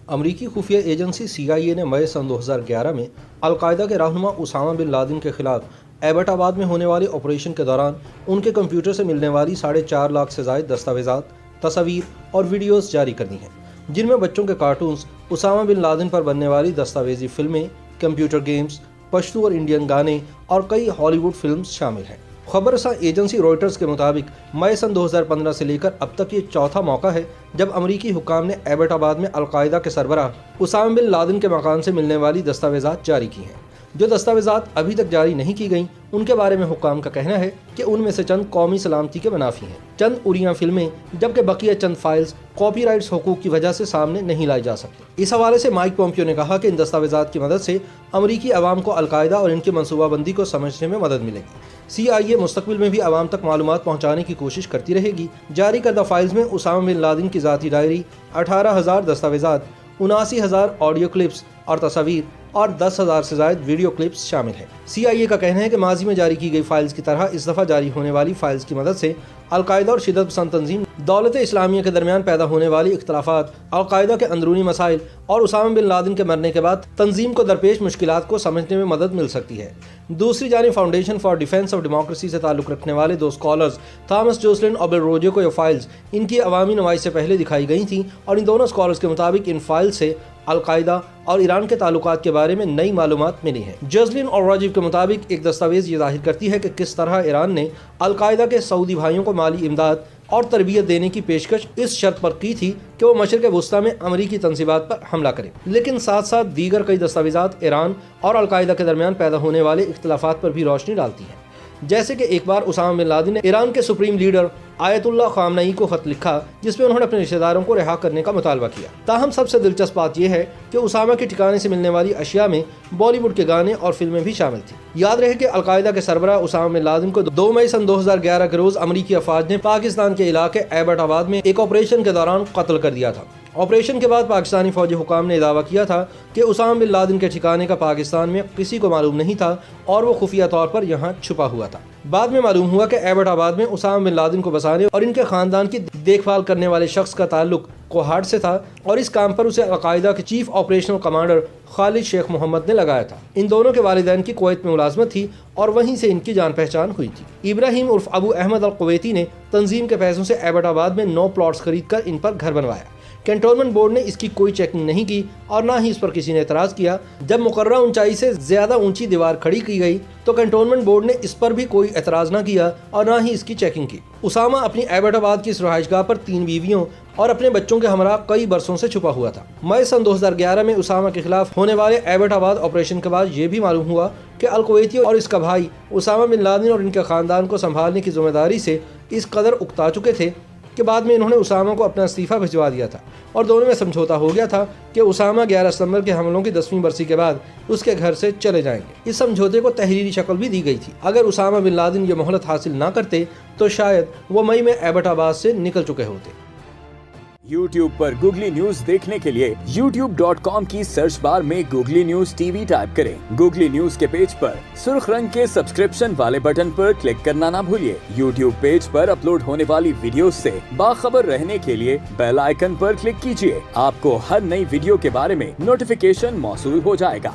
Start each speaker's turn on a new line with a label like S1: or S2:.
S1: امریکی خفیہ agency CIA نے مئی سن 2011 میں القاعدہ کے رہنما اسامہ بن لادن کے خلاف ایبٹ آباد میں ہونے والے آپریشن کے دوران ان کے کمپیوٹر سے ملنے والی 4.5 لاکھ سے زائد دستاویزات، تصاویر اور ویڈیوز جاری کر دی ہیں، جن میں بچوں کے کارٹونز، اسامہ بن لادن پر بننے والی دستاویزی فلمیں، کمپیوٹر گیمز، پشتو اور انڈین گانے اور کئی ہالی ووڈ فلمز شامل ہیں۔ خبر رساں ایجنسی روئٹرز کے مطابق مئی سن 2015 سے لے کر اب تک یہ چوتھا موقع ہے جب امریکی حکام نے ایبٹ آباد میں القاعدہ کے سربراہ اسامہ بن لادن کے مکان سے ملنے والی دستاویزات جاری کی ہیں۔ جو دستاویزات ابھی تک جاری نہیں کی گئیں ان کے بارے میں حکام کا کہنا ہے کہ ان میں سے چند قومی سلامتی کے منافی ہیں، چند اڑیاں فلمیں، جبکہ بقیہ چند فائلز کاپی رائٹس حقوق کی وجہ سے سامنے نہیں لائی جا سکتی۔ اس حوالے سے مائک پومپیو نے کہا کہ ان دستاویزات کی مدد سے امریکی عوام کو القاعدہ اور ان کی منصوبہ بندی کو سمجھنے میں مدد ملے گی۔ CIA مستقبل میں بھی عوام تک معلومات پہنچانے کی کوشش کرتی رہے گی۔ جاری کردہ فائلز میں اسامہ بن لادن کی ذاتی ڈائری، 18,000 دستاویزات، 79,000 آڈیو کلپس اور تصاویر اور 10,000 سے زائد ویڈیو کلپس شامل ہیں۔ CIA کا کہنا ہے کہ ماضی میں جاری کی گئی فائلز کی طرح اس دفعہ جاری ہونے والی فائلز کی مدد سے القاعدہ اور شدت پسند تنظیم دولت اسلامیہ کے درمیان پیدا ہونے والی اختلافات، القاعدہ کے اندرونی مسائل اور اسامہ بن لادن کے مرنے کے بعد تنظیم کو درپیش مشکلات کو سمجھنے میں مدد مل سکتی ہے۔ دوسری جانب foundation for defence of democracy سے تعلق رکھنے والے دو اسکالرز تھامس جوسلن اور بل روجو کو یہ فائلز ان کی عوامی نمائش سے پہلے دکھائی گئی تھیں اور ان دونوں اسکالرز کے مطابق ان فائل سے القاعدہ اور ایران کے تعلقات کے بارے میں نئی معلومات ملی ہیں۔ جوسلن اور راجیو کے مطابق ایک دستاویز یہ ظاہر کرتی ہے کہ کس طرح ایران نے القاعدہ کے سعودی بھائیوں کو مالی امداد اور تربیت دینے کی پیشکش اس شرط پر کی تھی کہ وہ مشرق وسطیٰ میں امریکی تنصیبات پر حملہ کرے، لیکن ساتھ ساتھ دیگر کئی دستاویزات ایران اور القاعدہ کے درمیان پیدا ہونے والے اختلافات پر بھی روشنی ڈالتی ہیں۔ جیسے کہ ایک بار اسامہ بن لادن نے ایران کے سپریم لیڈر آیت اللہ خامنئی کو خط لکھا جس میں انہوں نے اپنے رشتہ داروں کو رہا کرنے کا مطالبہ کیا۔ تاہم سب سے دلچسپ بات یہ ہے کہ اسامہ کے ٹھکانے سے ملنے والی اشیاء میں بالی ووڈ کے گانے اور فلمیں بھی شامل تھیں۔ یاد رہے کہ القاعدہ کے سربراہ اسامہ بن لادن کو 2 مئی سن 2011 کے روز امریکی افواج نے پاکستان کے علاقے ایبٹ آباد میں ایک آپریشن کے دوران قتل کر دیا تھا۔ آپریشن کے بعد پاکستانی فوجی حکام نے دعویٰ کیا تھا کہ اسامہ بن لادن کے ٹھکانے کا پاکستان میں کسی کو معلوم نہیں تھا اور وہ خفیہ طور پر یہاں چھپا ہوا تھا۔ بعد میں معلوم ہوا کہ ایبٹ آباد میں اسامہ بن لادن کو بسانے اور ان کے خاندان کی دیکھ بھال کرنے والے شخص کا تعلق کوہاٹ سے تھا اور اس کام پر اسے القاعدہ کے چیف آپریشنل کمانڈر خالد شیخ محمد نے لگایا تھا۔ ان دونوں کے والدین کی کویت میں ملازمت تھی اور وہیں سے ان کی جان پہچان ہوئی تھی۔ ابراہیم عرف ابو احمد القویتی نے تنظیم کے پیسوں سے ایبٹ آباد میں 9 پلاٹس خرید کر ان پر گھر بنوایا۔ کنٹونمنٹ بورڈ نے اس کی کوئی چیکنگ نہیں کی اور نہ ہی اس پر کسی نے اعتراض کیا۔ جب مقررہ اونچائی سے زیادہ اونچی دیوار کھڑی کی گئی تو کنٹونمنٹ بورڈ نے اس پر بھی کوئی اعتراض نہ کیا اور نہ ہی اس کی چیکنگ کی۔ اسامہ اپنی ایبٹ آباد کی اس رہائش گاہ پر 3 بیویوں اور اپنے بچوں کے ہمراہ کئی برسوں سے چھپا ہوا تھا۔ مئی سن 2011 میں اسامہ کے خلاف ہونے والے ایبٹ آباد آپریشن کے بعد یہ بھی معلوم ہوا کہ الکویتی اور اس کا بھائی اسامہ بن لادن اور ان کے خاندان کو سنبھالنے کی ذمہ داری سے اس قدر اکتا چکے تھے کہ بعد میں انہوں نے اسامہ کو اپنا استعفیٰ بھجوا دیا تھا اور دونوں میں سمجھوتا ہو گیا تھا کہ اسامہ 11 ستمبر کے حملوں کی 10ویں برسی کے بعد اس کے گھر سے چلے جائیں گے۔ اس سمجھوتے کو تحریری شکل بھی دی گئی تھی۔ اگر اسامہ بن لادن یہ مہلت حاصل نہ کرتے تو شاید وہ مئی میں ایبٹ آباد سے نکل چکے ہوتے۔
S2: YouTube پر گوگلی نیوز دیکھنے کے لیے youtube.com کی سرچ بار میں گوگلی نیوز TV ٹائپ کریں۔ گوگلی نیوز کے پیج پر سرخ رنگ کے سبسکرپشن والے بٹن پر کلک کرنا نہ بھولیے۔ YouTube پیج پر اپلوڈ ہونے والی ویڈیوز سے باخبر رہنے کے لیے بیل آئیکن پر کلک کیجیے۔ آپ کو ہر نئی ویڈیو کے بارے میں نوٹیفیکیشن موصول ہو جائے گا۔